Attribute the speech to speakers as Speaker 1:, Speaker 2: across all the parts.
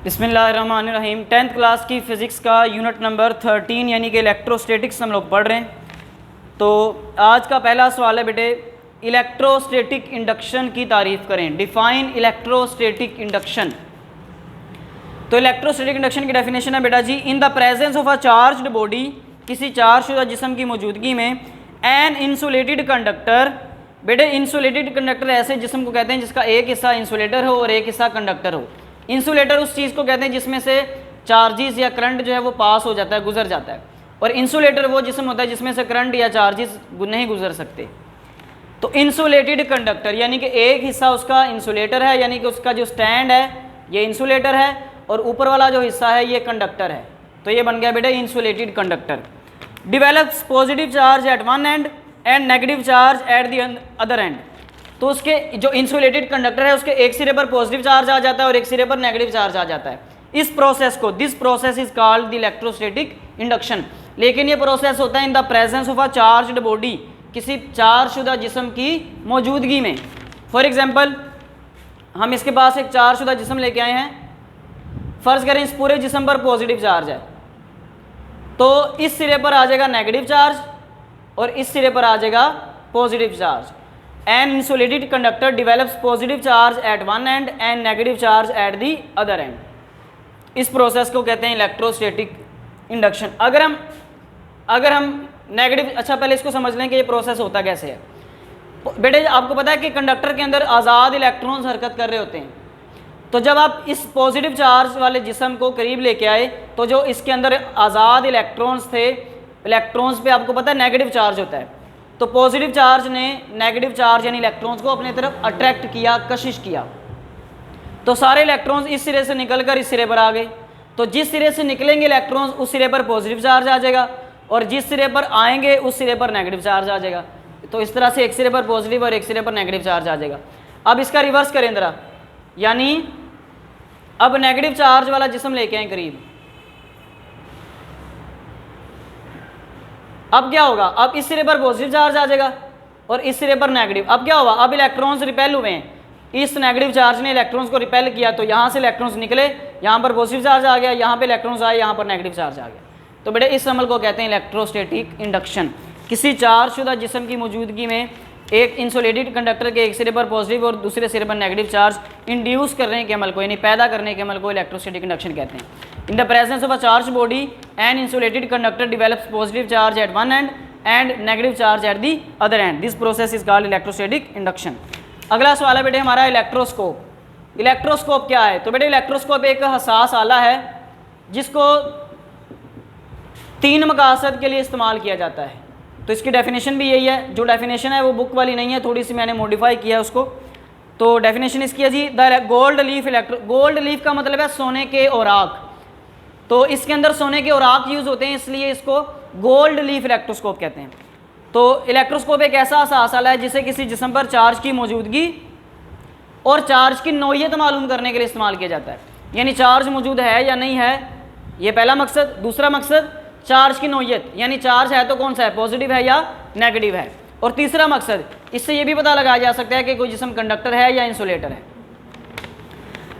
Speaker 1: बिस्मिल्लाहिर्रहमानिर्रहीम। 10th class की physics का यूनिट नंबर 13 यानी कि इलेक्ट्रोस्टैटिक्स हम लोग पढ़ रहे हैं। तो आज का पहला सवाल है बेटे, इलेक्ट्रोस्टैटिक इंडक्शन की तारीफ़ करें। Define electrostatic induction. तो इलेक्ट्रोस्टैटिक इंडक्शन की डेफिनेशन है बेटा जी, in the presence of a charged body, किसी चार्जशुदा जिस्म की मौजूदगी में, एन इंसुलेटेड कंडक्टर। बेटे इंसुलेटेड कंडक्टर ऐसे जिस्म को कहते हैं जिसका एक हिस्सा इंसुलेटर हो और एक हिस्सा कंडक्टर हो। इंसुलेटर उस चीज़ को कहते हैं जिसमें से चार्जेस या करंट जो है वो पास हो जाता है, गुजर जाता है, और इंसुलेटर वो जिस्म होता है जिसमें से करंट या चार्जेस नहीं गुजर सकते। तो इंसुलेटेड कंडक्टर यानी कि एक हिस्सा उसका इंसुलेटर है, यानी कि उसका जो स्टैंड है ये इंसुलेटर है और ऊपर वाला जो हिस्सा है ये कंडक्टर है। तो ये बन गया बेटा insulated conductor. Develops positive charge at one end and negative charge at the other and. तो उसके जो इंसुलेटेड कंडक्टर है उसके एक सिरे पर पॉजिटिव चार्ज आ जाता है और एक सिरे पर नेगेटिव चार्ज आ जाता है। इस प्रोसेस को, this process is called the electrostatic induction. लेकिन ये प्रोसेस होता है इन the presence of a charged body, किसी चार्जशुदा जिस्म की मौजूदगी में। फॉर एग्जांपल हम इसके पास एक चार्जशुदा जिस्म लेके आए हैं, फ़र्ज़ करें इस पूरे जिस्म पर पॉजिटिव चार्ज है, तो इस सिरे पर आ जाएगा नेगेटिव चार्ज और इस सिरे पर आ जाएगा positive charge. An insulated conductor develops positive charge at one end and negative charge at the other end. इस प्रोसेस को कहते हैं इलेक्ट्रोस्टैटिक इंडक्शन। अगर हम नेगेटिव, अच्छा पहले इसको समझ लें कि ये प्रोसेस होता कैसे है। बेटे आपको पता है कि कंडक्टर के अंदर आज़ाद इलेक्ट्रॉन्स हरकत कर रहे होते हैं। तो जब आप इस पॉजिटिव चार्ज वाले जिस्म को करीब लेके आए तो जो इसके अंदर आज़ाद इलेक्ट्रॉन्स थे, इलेक्ट्रॉन्स पे आपको पता है नेगेटिव चार्ज होता है, तो पॉजिटिव चार्ज ने नेगेटिव चार्ज यानी इलेक्ट्रॉन्स को अपने तरफ अट्रैक्ट किया, कशिश किया। तो सारे इलेक्ट्रॉन्स इस सिरे से निकलकर इस सिरे पर आ गए। तो जिस सिरे से निकलेंगे इलेक्ट्रॉन्स उस सिरे पर पॉजिटिव चार्ज आ जाएगा और जिस सिरे पर आएंगे उस सिरे पर नेगेटिव चार्ज आ जाएगा। तो इस तरह से एक सिरे पर पॉजिटिव और एक सिरे पर नेगेटिव चार्ज आ जाएगा। अब इसका रिवर्स करें ज़रा, यानी अब नेगेटिव चार्ज वाला जिस्म लेके आए करीब, अब क्या होगा, अब इस सिरे पर पॉजिटिव चार्ज आ जाएगा और इस सिरे पर नेगेटिव। अब क्या होगा, अब इलेक्ट्रॉन्स रिपेल हुए हैं, इस नेगेटिव चार्ज ने इलेक्ट्रॉन्स को रिपेल किया, तो यहाँ से इलेक्ट्रॉन्स निकले, यहाँ पर पॉजिटिव चार्ज आ गया, यहाँ पे इलेक्ट्रॉन्स आए, यहाँ पर नेगेटिव चार्ज आ गया। तो बेटे इस अमल को कहते हैं इलेक्ट्रोस्टैटिक इंडक्शन। किसी चार्जशुदा जिस्म की मौजूदगी में एक इंसुलेटेड कंडक्टर के एक सिरे पर पॉजिटिव और दूसरे सिरे पर नेगेटिव चार्ज इंड्यूस करने के अमल को, यानी पैदा करने के अमल को इलेक्ट्रोस्टैटिक इंडक्शन कहते हैं। In the presence of a charge body an insulated conductor develops positive charge at one end and negative charge at the other end. This process is called electrostatic induction. अगला सवाल है बेटे हमारा electroscope. Electroscope क्या है? तो बेटे electroscope एक हसास आला है जिसको 3 मकासद के लिए इस्तेमाल किया जाता है। तो इसकी डेफिनेशन भी यही है। जो डेफिनेशन है वो बुक वाली नहीं है, थोड़ी सी मैंने मॉडिफाई किया उसको। तो डेफिनेशन इसकी है जी, the gold leaf electro. Gold leaf का मतलब है सोने के औराक। तो इसके अंदर सोने के औराक यूज़ होते हैं, इसलिए इसको गोल्ड लीफ इलेक्ट्रोस्कोप कहते हैं। तो इलेक्ट्रोस्कोप एक ऐसा हसास आला है जिसे किसी जिस्म पर चार्ज की मौजूदगी और चार्ज की नौयत मालूम करने के लिए इस्तेमाल किया जाता है। यानी चार्ज मौजूद है या नहीं है, ये पहला मकसद। दूसरा मकसद चार्ज की नौयत, यानी चार्ज है तो कौन सा है, पॉजिटिव है या नेगेटिव है। और तीसरा मकसद, इससे ये भी पता लगाया जा सकता है कि कोई जिस्म कंडक्टर है या इंसुलेटर है।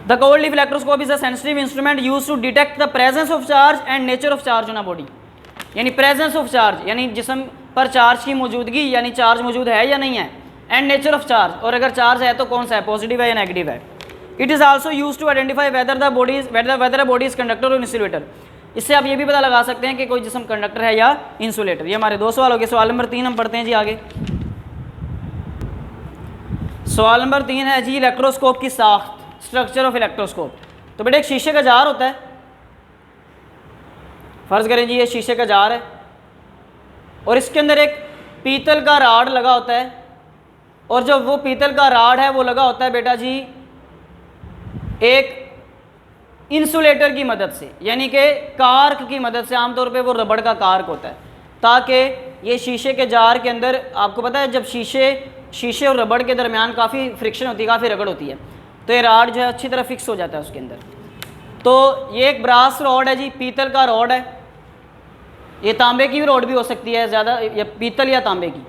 Speaker 1: The gold leaf electroscope is a sensitive instrument use to detect the presence of charge and nature of charge on a body. यानी प्रेजेंस ऑफ चार्ज यानी जिस्म पर चार्ज की मौजूदगी, यानी चार्ज मौजूद है या नहीं है, एंड नेचर ऑफ चार्ज, और अगर चार्ज है तो कौन सा है, पॉजिटिव है या नेगेटिव है। It is also use to identify whether the body whether a body is conductor और इंसुलेटर। इससे आप ये भी पता लगा सकते हैं कि कोई जिस्म कंडक्टर है या इंसुलेटर। ये हमारे 2 सवाल हो गए। सवाल नंबर 3 हम पढ़ते हैं जी आगे। सवाल नंबर 3 है जी इलेक्ट्रोस्कोप की साख्त, स्ट्रक्चर ऑफ इलेक्ट्रोस्कोप। तो बेटे एक शीशे का जार होता है, फ़र्ज़ करें जी ये शीशे का जार है और इसके अंदर एक पीतल का राड लगा होता है, और जो वो पीतल का राड है वो लगा होता है बेटा जी एक इंसुलेटर की मदद से, यानी कि कार्क की मदद से। आमतौर पे वो रबड़ का कार्क होता है, ताकि ये शीशे के जार के अंदर, आपको पता है जब शीशे और रबड़ के दरमियान काफ़ी फ्रिक्शन होती है, काफ़ी रगड़ होती है, तो ये राड जो है अच्छी तरह फिक्स हो जाता है उसके अंदर। तो ये एक ब्रास रॉड है जी, पीतल का रॉड है। ये तांबे की भी रॉड भी हो सकती है, ज़्यादा या पीतल या तांबे की।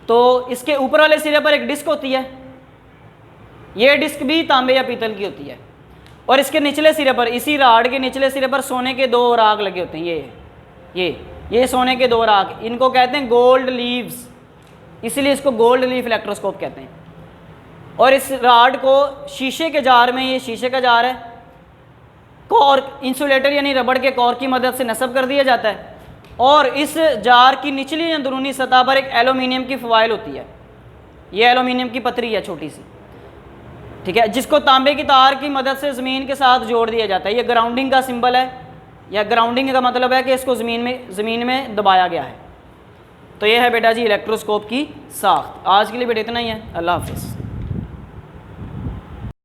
Speaker 1: तो इसके ऊपर वाले सिरे पर एक डिस्क होती है, ये डिस्क भी तांबे या पीतल की होती है। और इसके निचले सिरे पर, इसी राड के निचले सिरे पर सोने के 2 राग लगे होते हैं। ये सोने के 2 राग, इनको कहते हैं गोल्ड लीव्स, इसीलिए इसको गोल्ड लीफ इलेक्ट्रोस्कोप कहते हैं। और इस राड को शीशे के जार में, ये शीशे का जार है, कॉर्क इंसुलेटर यानी रबड़ के कॉर्क की मदद से नस्ब कर दिया जाता है। और इस जार की निचली अंदरूनी सतह पर एक एल्यूमिनियम की फॉइल होती है, ये एल्यूमिनियम की पतरी है छोटी सी, ठीक है, जिसको तांबे की तार की मदद से ज़मीन के साथ जोड़ दिया जाता है। ये ग्राउंडिंग का सिंबल है, या ग्राउंडिंग का मतलब है कि इसको ज़मीन में दबाया गया है। तो ये है बेटा जी इलेक्ट्रोस्कोप की साख्त। आज के लिए बेटा इतना ही है। अल्लाह हाफिज़।